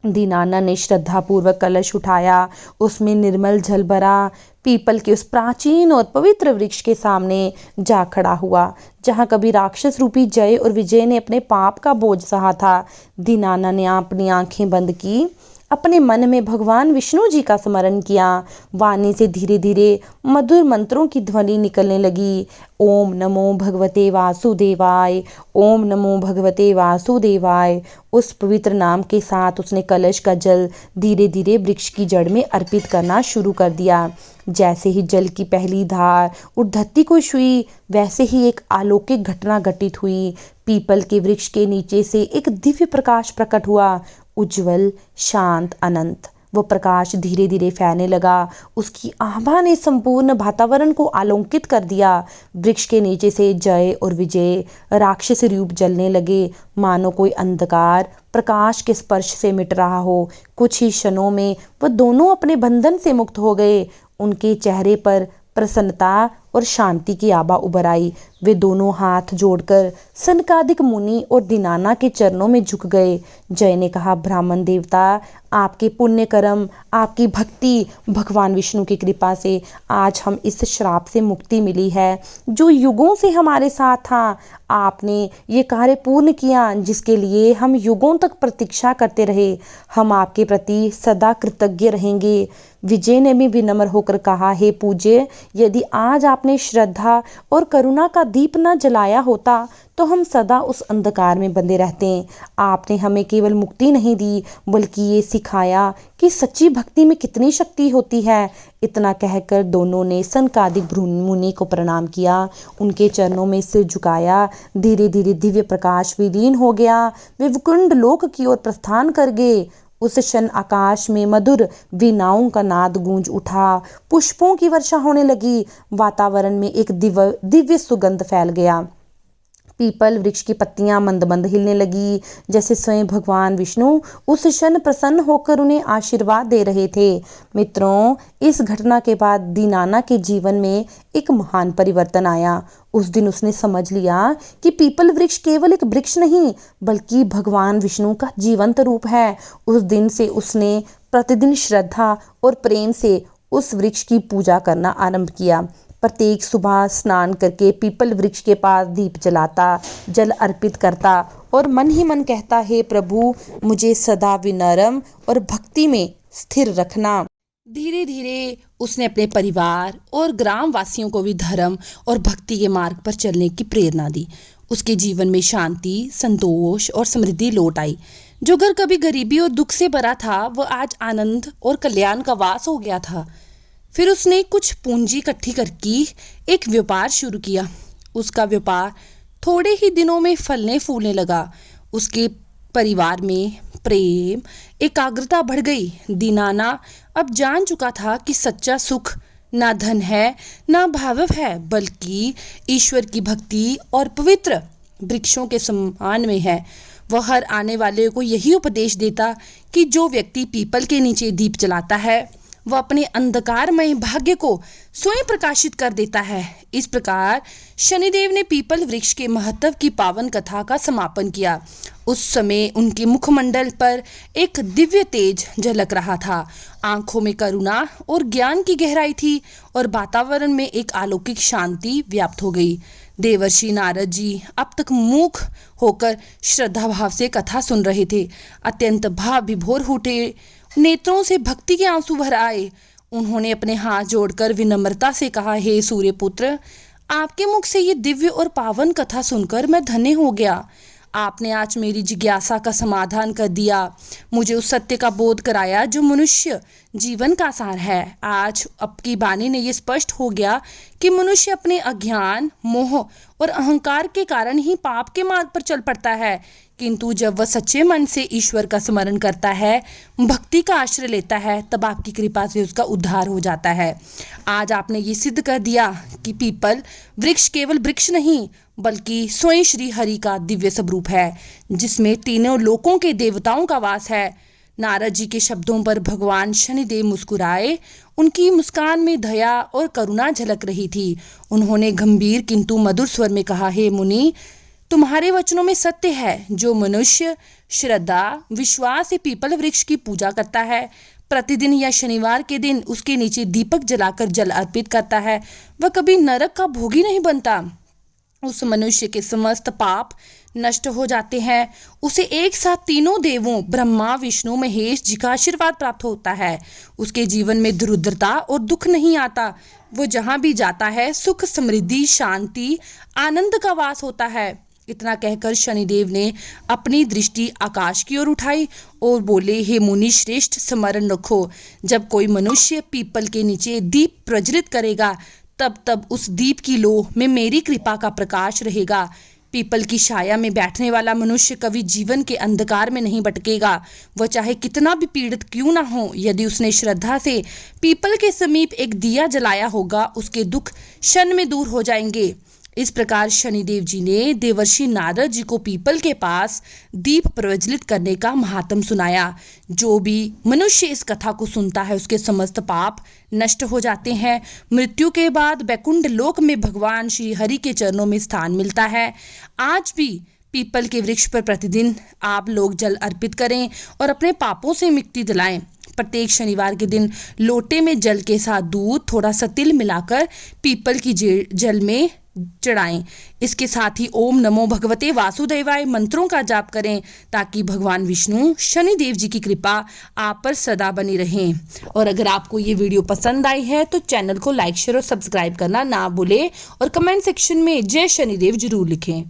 दीनाना ने श्रद्धापूर्वक कलश उठाया, उसमें निर्मल जल भरा, पीपल के उस प्राचीन और पवित्र वृक्ष के सामने जा खड़ा हुआ जहाँ कभी राक्षस रूपी जय और विजय ने अपने पाप का बोझ सहा था। दीनाना ने अपनी आंखें बंद की, अपने मन में भगवान विष्णु जी का स्मरण किया। वाणी से धीरे धीरे मधुर मंत्रों की ध्वनि निकलने लगी। ओम नमो भगवते वासुदेवाय, ओम नमो भगवते वासुदेवाय। उस पवित्र नाम के साथ उसने कलश का जल धीरे धीरे वृक्ष की जड़ में अर्पित करना शुरू कर दिया। जैसे ही जल की पहली धार उस धरती को छुई, वैसे ही एक अलौकिक घटना घटित हुई। पीपल के वृक्ष के नीचे से एक दिव्य प्रकाश प्रकट हुआ, उज्जवल, शांत, अनंत। वो प्रकाश धीरे धीरे फैलने लगा। उसकी आभा ने संपूर्ण वातावरण को आलोकित कर दिया। वृक्ष के नीचे से जय और विजय राक्षसी रूप जलने लगे, मानो कोई अंधकार प्रकाश के स्पर्श से मिट रहा हो। कुछ ही क्षणों में वह दोनों अपने बंधन से मुक्त हो गए। उनके चेहरे पर प्रसन्नता और शांति की आभा उभर आई। वे दोनों हाथ जोड़कर सनकादिक मुनि और दीनाना के चरणों में झुक गए। जय ने कहा, ब्राह्मण देवता, आपके पुण्य कर्म, आपकी भक्ति, भगवान विष्णु की कृपा से आज हम इस श्राप से मुक्ति मिली है जो युगों से हमारे साथ था। आपने ये कार्य पूर्ण किया जिसके लिए हम युगों तक प्रतीक्षा करते रहे। हम आपके प्रति सदा कृतज्ञ रहेंगे। विजय ने भी विनम्र होकर कहा, हे पूज्य, यदि आज आपने श्रद्धा और करुणा का दीप न जलाया होता तो हम सदा उस अंधकार में बंधे रहते। आपने हमें केवल मुक्ति नहीं दी बल्कि ये सिखाया कि सच्ची भक्ति में कितनी शक्ति होती है। इतना कहकर दोनों ने सनकादिक मुनि को प्रणाम किया, उनके चरणों में सिर झुकाया। धीरे धीरे दिव्य प्रकाश विलीन हो गया। वे वैकुंठ लोक की ओर प्रस्थान कर गए। उस क्षण आकाश में मधुर वीणाओं का नाद गूंज उठा। पुष्पों की वर्षा होने लगी। वातावरण में एक दिव्य सुगंध फैल गया। पीपल वृक्ष की पत्तियां मंद मंद हिलने लगी, जैसे स्वयं भगवान विष्णु उस क्षण प्रसन्न होकर उन्हें आशीर्वाद दे रहे थे। मित्रों, इस घटना के बाद दीनाना के जीवन में एक महान परिवर्तन आया। उस दिन उसने समझ लिया कि पीपल वृक्ष केवल एक वृक्ष नहीं बल्कि भगवान विष्णु का जीवंत रूप है। उस दिन से उसने प्रतिदिन श्रद्धा और प्रेम से उस वृक्ष की पूजा करना आरंभ किया। प्रत्येक सुबह स्नान करके पीपल वृक्ष के पास दीप जलाता, जल अर्पित करता और मन ही मन कहता, हे प्रभु, मुझे सदा विनम्र और भक्ति में स्थिर रखना। धीरे धीरे उसने अपने परिवार और ग्राम वासियों को भी धर्म और भक्ति के मार्ग पर चलने की प्रेरणा दी। उसके जीवन में शांति, संतोष और समृद्धि लौट आई। जो घर कभी गरीबी और दुख से भरा था वह आज आनंद और कल्याण का वास हो गया था। फिर उसने कुछ पूंजी इकट्ठी करके एक व्यापार शुरू किया। उसका व्यापार थोड़े ही दिनों में फलने फूलने लगा। उसके परिवार में प्रेम, एकाग्रता बढ़ गई। दीनाना अब जान चुका था कि सच्चा सुख ना धन है ना भावव है बल्कि ईश्वर की भक्ति और पवित्र वृक्षों के समान में है। वह हर आने वाले को यही उपदेश देता कि जो व्यक्ति पीपल के नीचे दीप जलाता है वह अपने अंधकारमय भाग्य को स्वयं प्रकाशित कर देता है। इस प्रकार शनिदेव ने पीपल वृक्ष के महत्व की पावन कथा का समापन किया। उस समय उनके मुखमंडल पर एक दिव्य तेज झलक रहा था। आंखों में करुणा और ज्ञान की गहराई थी और वातावरण में एक अलौकिक शांति व्याप्त हो गई। देवर्षि नारद जी अब तक मूक होकर श्रद्धा भाव से कथा सुन रहे थे। अत्यंत भाव विभोर उठे, नेत्रों से भक्ति के आंसू भर आए। उन्होंने अपने हाथ जोड़कर विनम्रता से कहा, हे सूर्यपुत्र, आपके मुख से ये दिव्य और पावन कथा सुनकर मैं धन्य हो गया। आपने आज मेरी जिज्ञासा का समाधान कर दिया, मुझे उस सत्य का बोध कराया जो मनुष्य जीवन का सार है। आज आपकी वाणी ने यह स्पष्ट हो गया कि मनुष्य अपने अज्ञान, मोह और अहंकार के कारण ही पाप के मार्ग पर चल पड़ता है, किंतु जब वह सच्चे मन से ईश्वर का स्मरण करता है, भक्ति का आश्रय लेता है, तब आपकी कृपा से उसका उद्धार हो जाता है। आज आपने ये सिद्ध कर दिया कि पीपल वृक्ष केवल वृक्ष नहीं बल्कि स्वयं श्री हरि का दिव्य स्वरूप है जिसमें तीनों लोकों के देवताओं का वास है। नारद जी के शब्दों पर भगवान शनिदेव मुस्कुराए। उनकी मुस्कान में दया और करुणा झलक रही थी। उन्होंने गंभीर किंतु मधुर स्वर में कहा, हे मुनि, तुम्हारे वचनों में सत्य है। जो मनुष्य श्रद्धा, विश्वास से पीपल वृक्ष की पूजा करता है, प्रतिदिन या शनिवार के दिन उसके नीचे दीपक जलाकर जल अर्पित करता है, वह कभी नरक का भोगी नहीं बनता। उस मनुष्य के समस्त पाप नष्ट हो जाते हैं। उसे एक साथ तीनों देवों ब्रह्मा, विष्णु, महेश जी का आशीर्वाद प्राप्त होता है। उसके जीवन में दरिद्रता और दुख नहीं आता। वो जहाँ भी जाता है सुख, समृद्धि, शांति, आनंद का वास होता है। इतना कहकर शनिदेव ने अपनी दृष्टि आकाश की ओर उठाई और बोले, हे मुनि श्रेष्ठ, स्मरण रखो, जब कोई मनुष्य पीपल के नीचे दीप प्रज्वलित करेगा तब तब उस दीप की लौ में मेरी कृपा का प्रकाश रहेगा। पीपल की छाया में बैठने वाला मनुष्य कभी जीवन के अंधकार में नहीं भटकेगा। वह चाहे कितना भी पीड़ित क्यों ना हो, यदि उसने श्रद्धा से पीपल के समीप एक दिया जलाया होगा, उसके दुख क्षण में दूर हो जाएंगे। इस प्रकार शनिदेव जी ने देवर्षि नारद जी को पीपल के पास दीप प्रज्वलित करने का महात्म सुनाया। जो भी मनुष्य इस कथा को सुनता है उसके समस्त पाप नष्ट हो जाते हैं। मृत्यु के बाद वैकुंठ लोक में भगवान श्री हरि के चरणों में स्थान मिलता है। आज भी पीपल के वृक्ष पर प्रतिदिन आप लोग जल अर्पित करें और अपने पापों से मुक्ति दिलाएं। प्रत्येक शनिवार के दिन लोटे में जल के साथ दूध, थोड़ा सा तिल मिलाकर पीपल की जल में चढ़ाएं। इसके साथ ही ओम नमो भगवते वासुदेवाय मंत्रों का जाप करें ताकि भगवान विष्णु शनिदेव जी की कृपा आप पर सदा बनी रहे। और अगर आपको ये वीडियो पसंद आई है तो चैनल को लाइक, शेयर और सब्सक्राइब करना ना भूलें और कमेंट सेक्शन में जय शनिदेव जरूर लिखें।